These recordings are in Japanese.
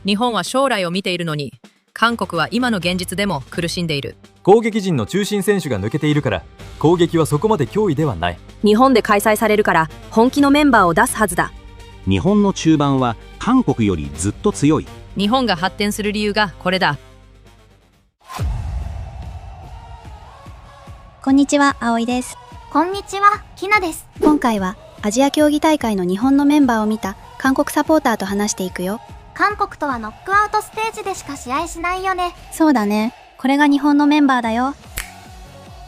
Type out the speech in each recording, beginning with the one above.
日本は将来を見ているのに、韓国は今の現実でも苦しんでいる。攻撃陣の中心選手が抜けているから、攻撃はそこまで脅威ではない。日本で開催されるから本気のメンバーを出すはずだ。日本の中盤は韓国よりずっと強い。日本が発展する理由がこれだ。こんにちは、葵です。こんにちは、きなです。今回はアジア競技大会の日本のメンバーを見た韓国サポーターと話していくよ。韓国とはノックアウトステージでしか試合しないよね。そうだね。これが日本のメンバーだよ。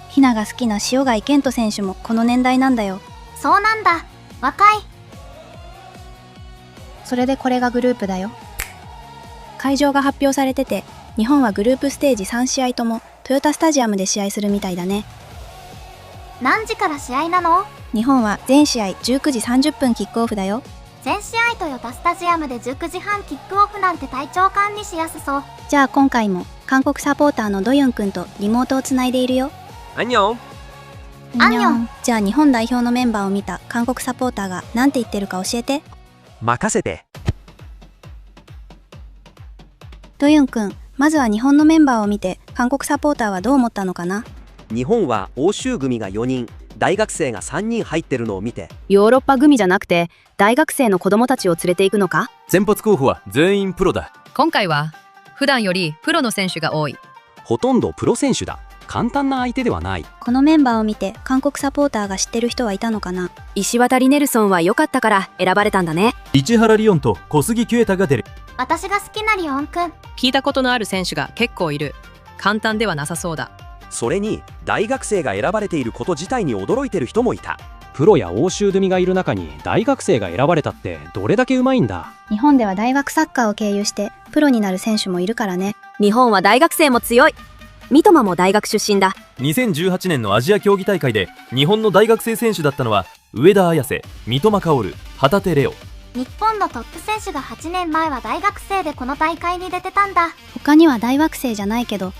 ひなが好きな塩貝健人選手もこの年代なんだよ。そうなんだ。若い。それでこれがグループだよ。会場が発表されてて、日本はグループステージ3試合ともトヨタスタジアムで試合するみたいだね。何時から試合なの？日本は全試合19時30分キックオフだよ。全試合トヨタスタジアムで19時半キックオフなんて体調管理しやすそう。じゃあ今回も韓国サポーターのドユンくんとリモートをつないでいるよ。アンニョン。アンニョン。じゃあ日本代表のメンバーを見た韓国サポーターが何て言ってるか教えて。任せて。ドユンくん、まずは日本のメンバーを見て韓国サポーターはどう思ったのかな。日本は欧州組が4人、大学生が3人入ってるのを見て。ヨーロッパ組じゃなくて大学生の子供たちを連れて行くのか。先発候補は全員プロだ。今回は普段よりプロの選手が多い。ほとんどプロ選手だ。簡単な相手ではない。このメンバーを見て韓国サポーターが知ってる人はいたのかな。石渡ネルソンは良かったから選ばれたんだね。市原リオンと小杉キュエタが出る。私が好きなリオンくん。聞いたことのある選手が結構いる。簡単ではなさそうだ。それに大学生が選ばれていること自体に驚いてる人もいた。プロや欧州組がいる中に大学生が選ばれたってどれだけうまいんだ。日本では大学サッカーを経由してプロになる選手もいるからね。日本は大学生も強い。三笘も大学出身だ。2018年のアジア競技大会で日本の大学生選手だったのは上田綺世、三笘薫、旗手怜央。日本のトップ選手が8年前は大学生でこの大会に出てたんだ。他には大学生じゃないけど、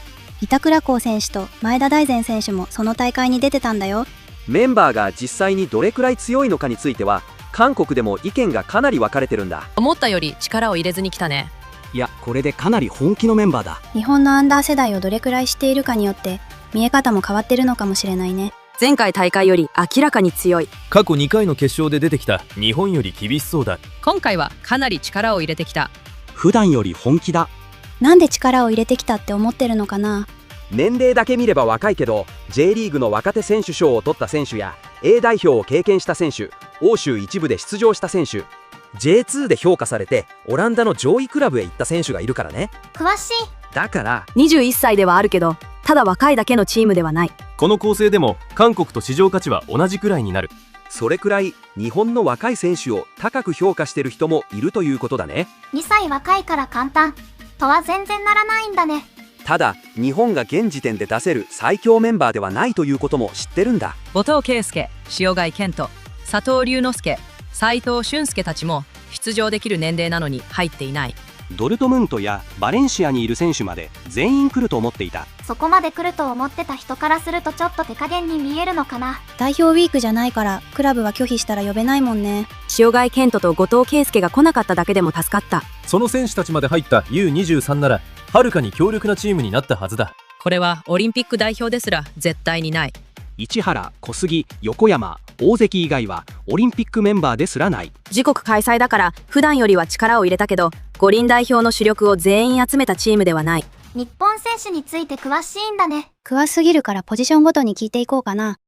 板倉滉選手と前田大然選手もその大会に出てたんだよ。メンバーが実際にどれくらい強いのかについては韓国でも意見がかなり分かれてるんだ。思ったより力を入れずに来たね。いや、これでかなり本気のメンバーだ。日本のアンダー世代をどれくらい知っているかによって見え方も変わってるのかもしれないね。前回大会より明らかに強い。過去2回の決勝で出てきた日本より厳しそうだ。今回はかなり力を入れてきた。普段より本気だ。なんで力を入れてきたって思ってるのかな。年齢だけ見れば若いけど J リーグの若手選手賞を取った選手や A 代表を経験した選手、欧州一部で出場した選手、 J2 で評価されてオランダの上位クラブへ行った選手がいるからね。詳しい。だから21歳ではあるけど、ただ若いだけのチームではない。この構成でも韓国と市場価値は同じくらいになる。それくらい日本の若い選手を高く評価してる人もいるということだね。2歳若いから簡単とは全然ならないんだね。ただ日本が現時点で出せる最強メンバーではないということも知ってるんだ。後藤圭介、塩貝健人、佐藤龍之介、斉藤俊介たちも出場できる年齢なのに入っていない。ドルトムントやバレンシアにいる選手まで全員来ると思っていた。そこまで来ると思ってた人からするとちょっと手加減に見えるのかな。代表ウィークじゃないからクラブは拒否したら呼べないもんね。塩貝健人と後藤圭介が来なかっただけでも助かった。その選手たちまで入った U23 ならはるかに強力なチームになったはずだ。これはオリンピック代表ですら絶対にない。市原、小杉、横山、大関以外はオリンピックメンバーですらない。自国開催だから普段よりは力を入れたけど、五輪代表の主力を全員集めたチームではない。日本選手について詳しいんだね。詳しすぎるからポジションごとに聞いていこうかな。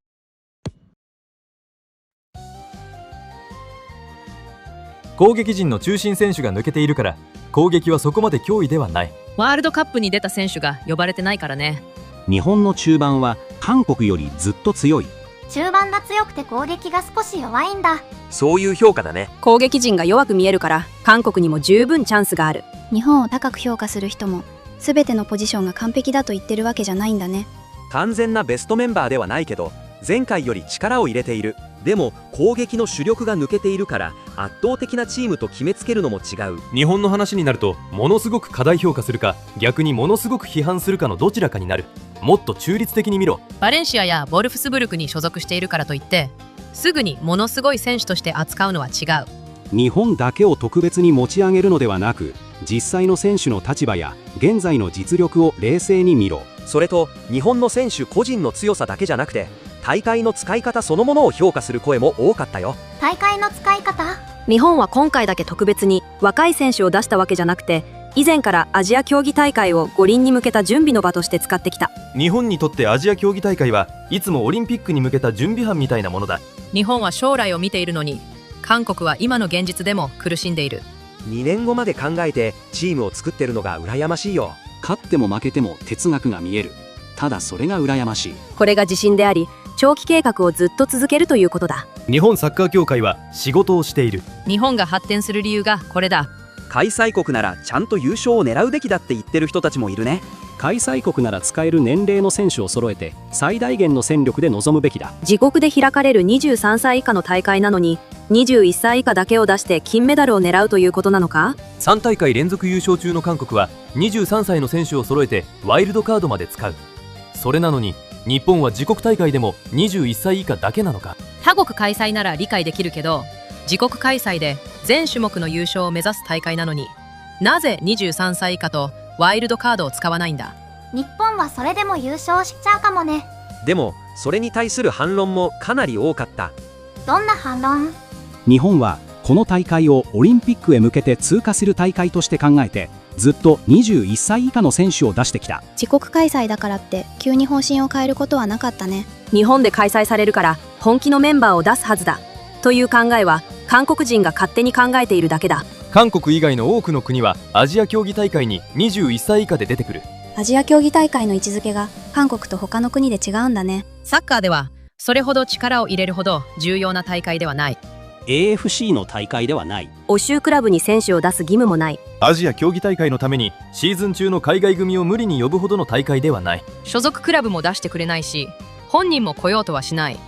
攻撃陣の中心選手が抜けているから攻撃はそこまで脅威ではない。ワールドカップに出た選手が呼ばれてないからね。日本の中盤は韓国よりずっと強い。中盤が強くて攻撃が少し弱いんだ。そういう評価だね。攻撃陣が弱く見えるから韓国にも十分チャンスがある。日本を高く評価する人も全てのポジションが完璧だと言ってるわけじゃないんだね。完全なベストメンバーではないけど前回より力を入れている。でも攻撃の主力が抜けているから圧倒的なチームと決めつけるのも違う。日本の話になるとものすごく過大評価するか逆にものすごく批判するかのどちらかになる。もっと中立的に見ろ。バレンシアやボルフスブルクに所属しているからといってすぐにものすごい選手として扱うのは違う。日本だけを特別に持ち上げるのではなく、実際の選手の立場や現在の実力を冷静に見ろ。それと日本の選手個人の強さだけじゃなくて大会の使い方そのものを評価する声も多かったよ。大会の使い方？日本は今回だけ特別に若い選手を出したわけじゃなくて、以前からアジア競技大会を五輪に向けた準備の場として使ってきた。日本にとってアジア競技大会はいつもオリンピックに向けた準備班みたいなものだ。日本は将来を見ているのに、韓国は今の現実でも苦しんでいる。2年後まで考えてチームを作ってるのが羨ましいよ。勝っても負けても哲学が見える。ただそれが羨ましい。これが自信であり、長期計画をずっと続けるということだ。日本サッカー協会は仕事をしている。日本が発展する理由がこれだ。開催国ならちゃんと優勝を狙うべきだって言ってる人たちもいるね。開催国なら使える年齢の選手を揃えて最大限の戦力で臨むべきだ。自国で開かれる23歳以下の大会なのに、21歳以下だけを出して金メダルを狙うということなのか。3大会連続優勝中の韓国は23歳の選手を揃えてワイルドカードまで使う。それなのに日本は自国大会でも21歳以下だけなのか。他国開催なら理解できるけど、自国開催で全種目の優勝を目指す大会なのに、なぜ23歳以下とワイルドカードを使わないんだ。日本はそれでも優勝しちゃうかもね。でもそれに対する反論もかなり多かった。どんな反論？日本はこの大会をオリンピックへ向けて通過する大会として考えて、ずっと21歳以下の選手を出してきた。自国開催だからって急に方針を変えることはなかったね。日本で開催されるから本気のメンバーを出すはずだという考えは、韓国人が勝手に考えているだけだ。韓国以外の多くの国はアジア競技大会に21歳以下で出てくる。アジア競技大会の位置づけが韓国と他の国で違うんだね。サッカーではそれほど力を入れるほど重要な大会ではない。 AFC の大会ではない。欧州クラブに選手を出す義務もない。アジア競技大会のためにシーズン中の海外組を無理に呼ぶほどの大会ではない。所属クラブも出してくれないし、本人も来ようとはしない。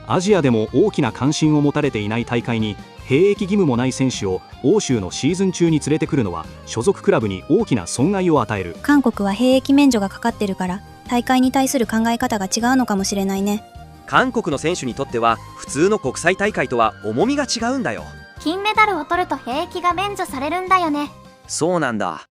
アジアでも大きな関心を持たれていない大会に兵役義務もない選手を欧州のシーズン中に連れてくるのは所属クラブに大きな損害を与える。韓国は兵役免除がかかってるから大会に対する考え方が違うのかもしれないね。韓国の選手にとっては普通の国際大会とは重みが違うんだよ。金メダルを取ると兵役が免除されるんだよね。そうなんだ。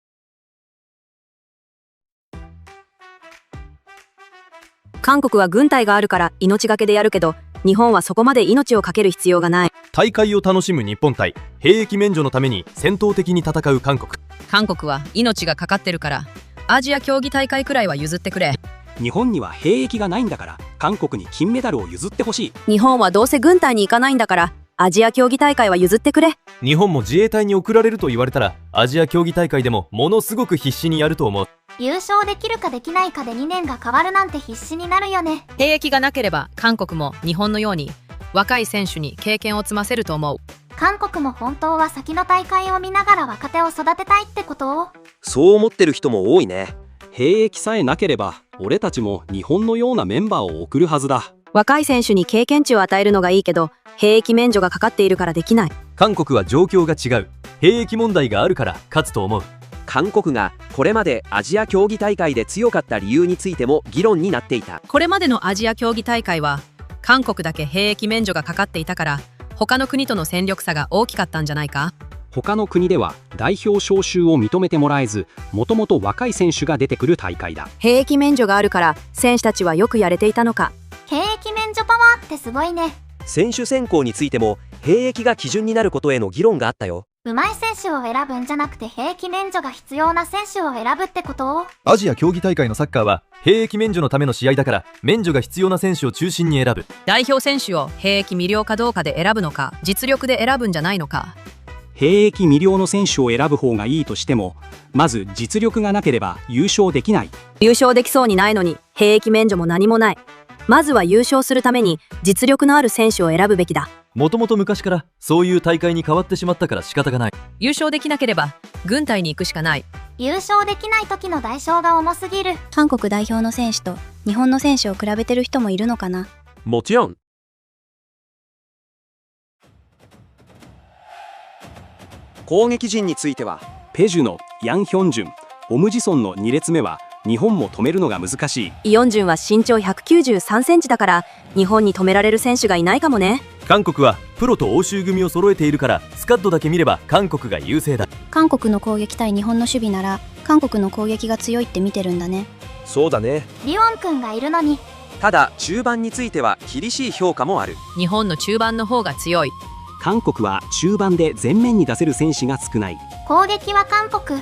韓国は軍隊があるから命がけでやるけど、日本はそこまで命をかける必要がない。大会を楽しむ日本対兵役免除のために戦闘的に戦う韓国。韓国は命がかかってるからアジア競技大会くらいは譲ってくれ。日本には兵役がないんだから韓国に金メダルを譲ってほしい。日本はどうせ軍隊に行かないんだからアジア競技大会は譲ってくれ。日本も自衛隊に送られると言われたらアジア競技大会でもものすごく必死にやると思う。優勝できるかできないかで2年が変わるなんて必死になるよね。兵役がなければ韓国も日本のように若い選手に経験を積ませると思う。韓国も本当は先の大会を見ながら若手を育てたいってことを？そう思ってる人も多いね。兵役さえなければ俺たちも日本のようなメンバーを送るはずだ。若い選手に経験値を与えるのがいいけど、兵役免除がかかっているからできない。韓国は状況が違う。兵役問題があるから勝つと思う。韓国がこれまでアジア競技大会で強かった理由についても議論になっていた。これまでのアジア競技大会は韓国だけ兵役免除がかかっていたから他の国との戦力差が大きかったんじゃないか。他の国では代表招集を認めてもらえず、もともと若い選手が出てくる大会だ。兵役免除があるから選手たちはよくやれていたのか。兵役免除パワーってすごいね。選手選考についても兵役が基準になることへの議論があったよ。上手い選手を選ぶんじゃなくて兵役免除が必要な選手を選ぶってことを？アジア競技大会のサッカーは兵役免除のための試合だから免除が必要な選手を中心に選ぶ。代表選手を兵役未了かどうかで選ぶのか、実力で選ぶんじゃないのか。兵役未了の選手を選ぶ方がいいとしても、まず実力がなければ優勝できない。優勝できそうにないのに兵役免除も何もない。まずは優勝するために実力のある選手を選ぶべきだ。もともと昔からそういう大会に変わってしまったから仕方がない。優勝できなければ軍隊に行くしかない。優勝できない時の代償が重すぎる。韓国代表の選手と日本の選手を比べてる人もいるのかな。もちろん。攻撃陣についてはペジュのヤン・ヒョンジュン、オムジソンの2列目は日本も止めるのが難しい。イ・ヨンジュンは身長193センチだから日本に止められる選手がいないかもね。韓国はプロと欧州組を揃えているからスカッドだけ見れば韓国が優勢だ。韓国の攻撃対日本の守備なら韓国の攻撃が強いって見てるんだね。そうだね。リオンくんがいるのに。ただ中盤については厳しい評価もある。日本の中盤の方が強い。韓国は中盤で前面に出せる選手が少ない。攻撃は韓国、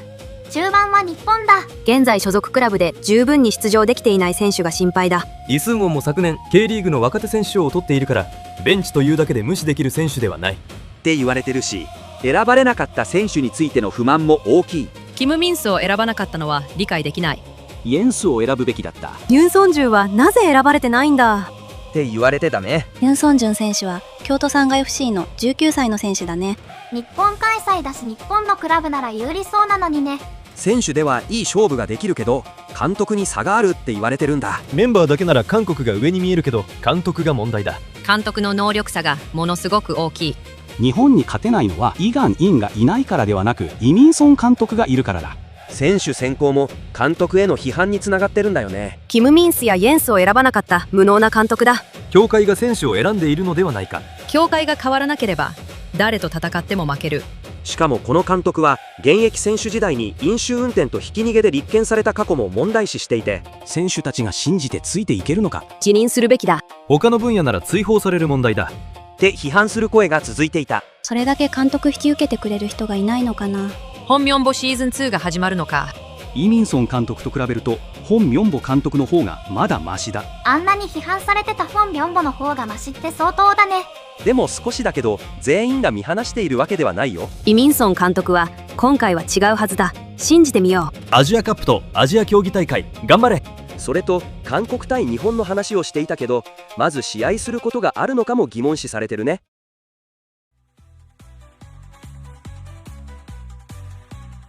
中盤は日本だ。現在所属クラブで十分に出場できていない選手が心配だ。イ・スンウォンも昨年 K リーグの若手選手賞を取っているからベンチというだけで無視できる選手ではないって言われてるし、選ばれなかった選手についての不満も大きい。キム・ミンスを選ばなかったのは理解できない。イエンスを選ぶべきだった。ユン・ソンジュはなぜ選ばれてないんだって言われてたね。ユン・ソンジュン選手は京都サンガ FC の19歳の選手だね。日本開催だし日本のクラブなら有利そうなのにね。選手ではいい勝負ができるけど監督に差があるって言われてるんだ。メンバーだけなら韓国が上に見えるけど監督が問題だ。監督の能力差がものすごく大きい。日本に勝てないのはイ・ガン・インがいないからではなくイ・ミンソン監督がいるからだ。選手選考も監督への批判につながってるんだよね。キム・ミンスやイエンスを選ばなかった無能な監督だ。協会が選手を選んでいるのではないか。協会が変わらなければ誰と戦っても負ける。しかもこの監督は現役選手時代に飲酒運転とひき逃げで立件された過去も問題視していて、選手たちが信じてついていけるのか。辞任するべきだ。他の分野なら追放される問題だって批判する声が続いていた。それだけ監督引き受けてくれる人がいないのかな。本ミョンボシーズン2が始まるのか。イ・ミンソン監督と比べるとホン・ミョンボ監督の方がまだマシだ。あんなに批判されてたフォン・ビョンボの方がマシって相当だね。でも少しだけど全員が見放しているわけではないよ。イ・ミンソン監督は今回は違うはずだ。信じてみよう。アジアカップとアジア競技大会頑張れ。それと韓国対日本の話をしていたけど、まず試合することがあるのかも疑問視されてるね。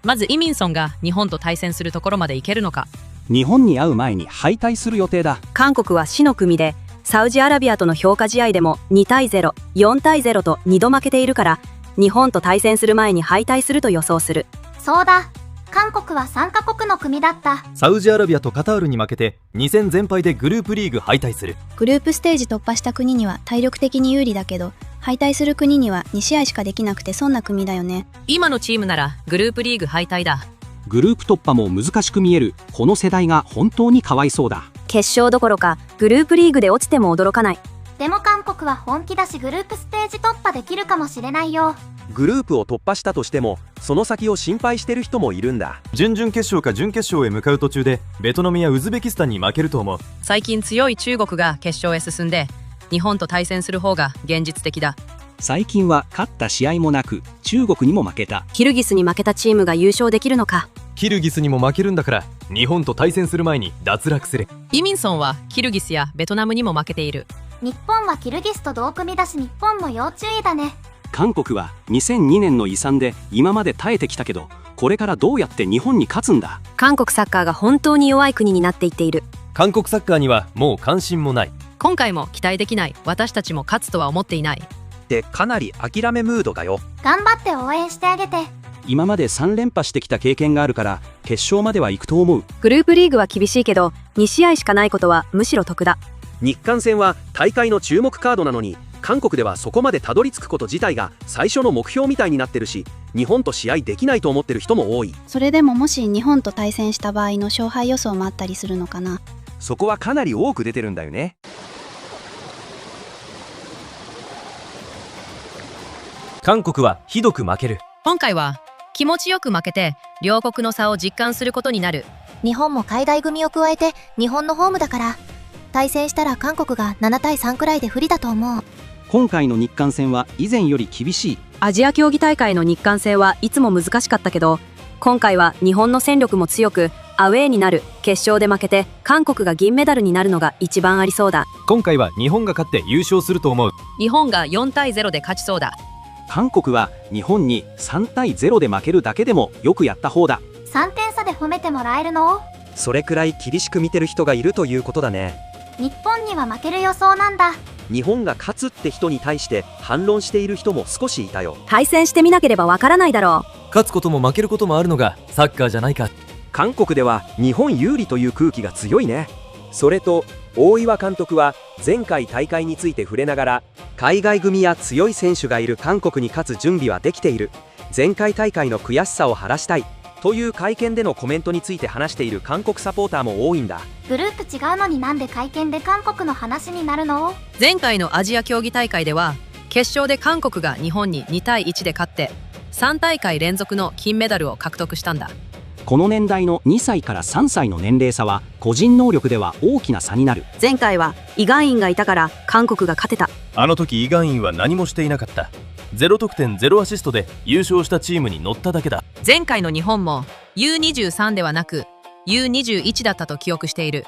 まずイ・ミンソンが日本と対戦するところまでいけるのか。日本に会う前に敗退する予定だ。韓国は死の組でサウジアラビアとの評価試合でも2対0、4対0と2度負けているから日本と対戦する前に敗退すると予想する。そうだ、韓国は3カ国の組だった。サウジアラビアとカタールに負けて2戦全敗でグループリーグ敗退する。グループステージ突破した国には体力的に有利だけど敗退する国には2試合しかできなくて損な組だよね。今のチームならグループリーグ敗退だ。グループ突破も難しく見えるこの世代が本当にかわいそうだ。決勝どころかグループリーグで落ちても驚かない。でも韓国は本気だしグループステージ突破できるかもしれないよ。グループを突破したとしてもその先を心配してる人もいるんだ。準々決勝か準決勝へ向かう途中でベトナムやウズベキスタンに負けると思う。最近強い中国が決勝へ進んで日本と対戦する方が現実的だ。最近は勝った試合もなく中国にも負けた。キルギスに負けたチームが優勝できるのか。キルギスにも負けるんだから日本と対戦する前に脱落する。イ・ミンソンはキルギスやベトナムにも負けている。日本はキルギスと同組だし日本も要注意だね。韓国は2002年の遺産で今まで耐えてきたけどこれからどうやって日本に勝つんだ。韓国サッカーが本当に弱い国になっていっている。韓国サッカーにはもう関心もない。今回も期待できない。私たちも勝つとは思っていない。でかなり諦めムードだよ。頑張って応援してあげて。今まで3連覇してきた経験があるから決勝までは行くと思う。グループリーグは厳しいけど2試合しかないことはむしろ得だ。日韓戦は大会の注目カードなのに韓国ではそこまでたどり着くこと自体が最初の目標みたいになってるし日本と試合できないと思ってる人も多い。それでももし日本と対戦した場合の勝敗予想もあったりするのかな。そこはかなり多く出てるんだよね。韓国はひどく負ける。今回は気持ちよく負けて両国の差を実感することになる。日本も海外組を加えて日本のホームだから対戦したら韓国が7対3くらいで不利だと思う。今回の日韓戦は以前より厳しい。アジア競技大会の日韓戦はいつも難しかったけど今回は日本の戦力も強くアウェーになる。決勝で負けて韓国が銀メダルになるのが一番ありそうだ。今回は日本が勝って優勝すると思う。日本が4対0で勝ちそうだ。韓国は日本に3対0で負けるだけでもよくやった方だ。3点差で褒めてもらえるの？それくらい厳しく見てる人がいるということだね。日本には負ける予想なんだ。日本が勝つって人に対して反論している人も少しいたよ。対戦してみなければわからないだろう。勝つことも負けることもあるのがサッカーじゃないか。韓国では日本有利という空気が強いね。それと大岩監督は前回大会について触れながら、海外組や強い選手がいる韓国に勝つ準備はできている、前回大会の悔しさを晴らしたいという会見でのコメントについて話している韓国サポーターも多いんだ。グループ違うのになんで会見で韓国の話になるの？前回のアジア競技大会では決勝で韓国が日本に2対1で勝って3大会連続の金メダルを獲得したんだ。この年代の2歳から3歳の年齢差は個人能力では大きな差になる。前回はイ・ガンインがいたから韓国が勝てた。あの時イ・ガンインは何もしていなかった。0得点0アシストで優勝したチームに乗っただけだ。前回の日本も U23 ではなく U21 だったと記憶している。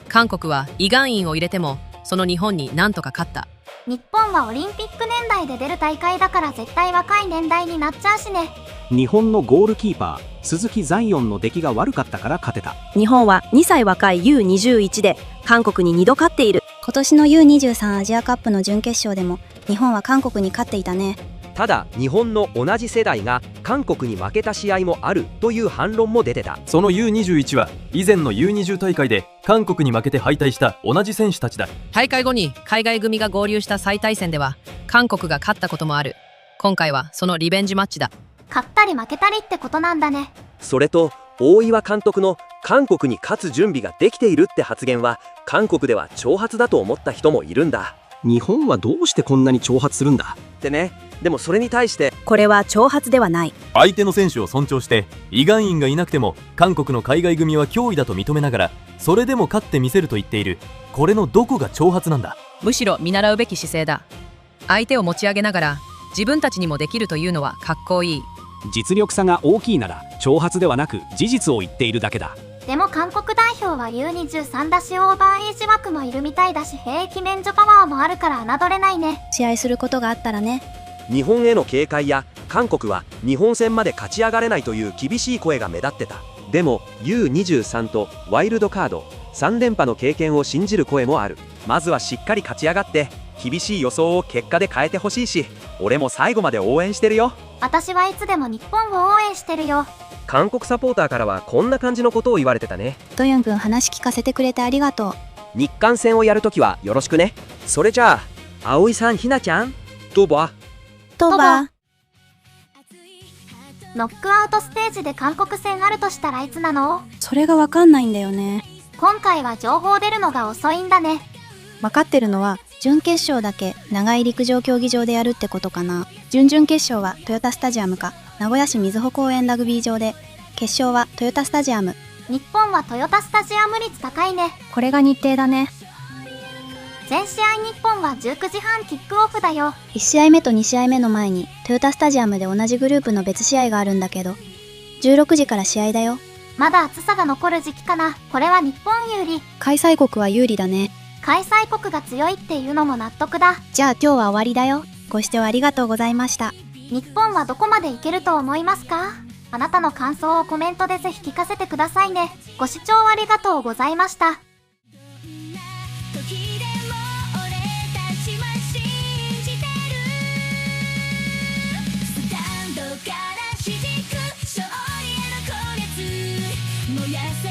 韓国はイ・ガンインを入れてもその日本になんとか勝った。日本はオリンピック年代で出る大会だから絶対若い年代になっちゃうしね。日本のゴールキーパー鈴木ザイオンの出来が悪かったから勝てた。日本は2歳若い U21 で韓国に2度勝っている。今年の U23 アジアカップの準決勝でも日本は韓国に勝っていたね。ただ日本の同じ世代が韓国に負けた試合もあるという反論も出てた。その U21 は以前の U20 大会で韓国に負けて敗退した同じ選手たちだ。大会後に海外組が合流した再対戦では韓国が勝ったこともある。今回はそのリベンジマッチだ。勝ったり負けたりってことなんだね。それと大岩監督の韓国に勝つ準備ができているって発言は韓国では挑発だと思った人もいるんだ。日本はどうしてこんなに挑発するんだってね。でもそれに対してこれは挑発ではない。相手の選手を尊重してイ・ガンインがいなくても韓国の海外組は脅威だと認めながらそれでも勝ってみせると言っている。これのどこが挑発なんだ。むしろ見習うべき姿勢だ。相手を持ち上げながら自分たちにもできるというのはかっこいい。実力差が大きいなら挑発ではなく事実を言っているだけだ。でも韓国代表は U23 だしオーバーエイジ枠もいるみたいだし兵役免除パワーもあるから侮れないね。試合することがあったらね。日本への警戒や韓国は日本戦まで勝ち上がれないという厳しい声が目立ってた。でも U23 とワイルドカード3連覇の経験を信じる声もある。まずはしっかり勝ち上がって厳しい予想を結果で変えてほしいし、俺も最後まで応援してるよ。私はいつでも日本を応援してるよ。韓国サポーターからはこんな感じのことを言われてたね。ドヨン君話聞かせてくれてありがとう。日韓戦をやるときはよろしくね。それじゃあ葵さんひなちゃんどうばトバノックアウトステージで韓国戦あるとしたらいつなの？それがわかんないんだよね。今回は情報出るのが遅いんだね。分かってるのは準決勝だけ長井陸上競技場でやるってことかな。準々決勝はトヨタスタジアムか名古屋市瑞穂公園ラグビー場で、決勝はトヨタスタジアム。日本はトヨタスタジアム率高いね。これが日程だね。全試合日本は19時半キックオフだよ。1試合目と2試合目の前にトヨタスタジアムで同じグループの別試合があるんだけど、16時から試合だよ。まだ暑さが残る時期かな。これは日本有利。開催国は有利だね。開催国が強いっていうのも納得だ。じゃあ今日は終わりだよ。ご視聴ありがとうございました。日本はどこまでいけると思いますか？あなたの感想をコメントでぜひ聞かせてくださいね。ご視聴ありがとうございました。燃やせ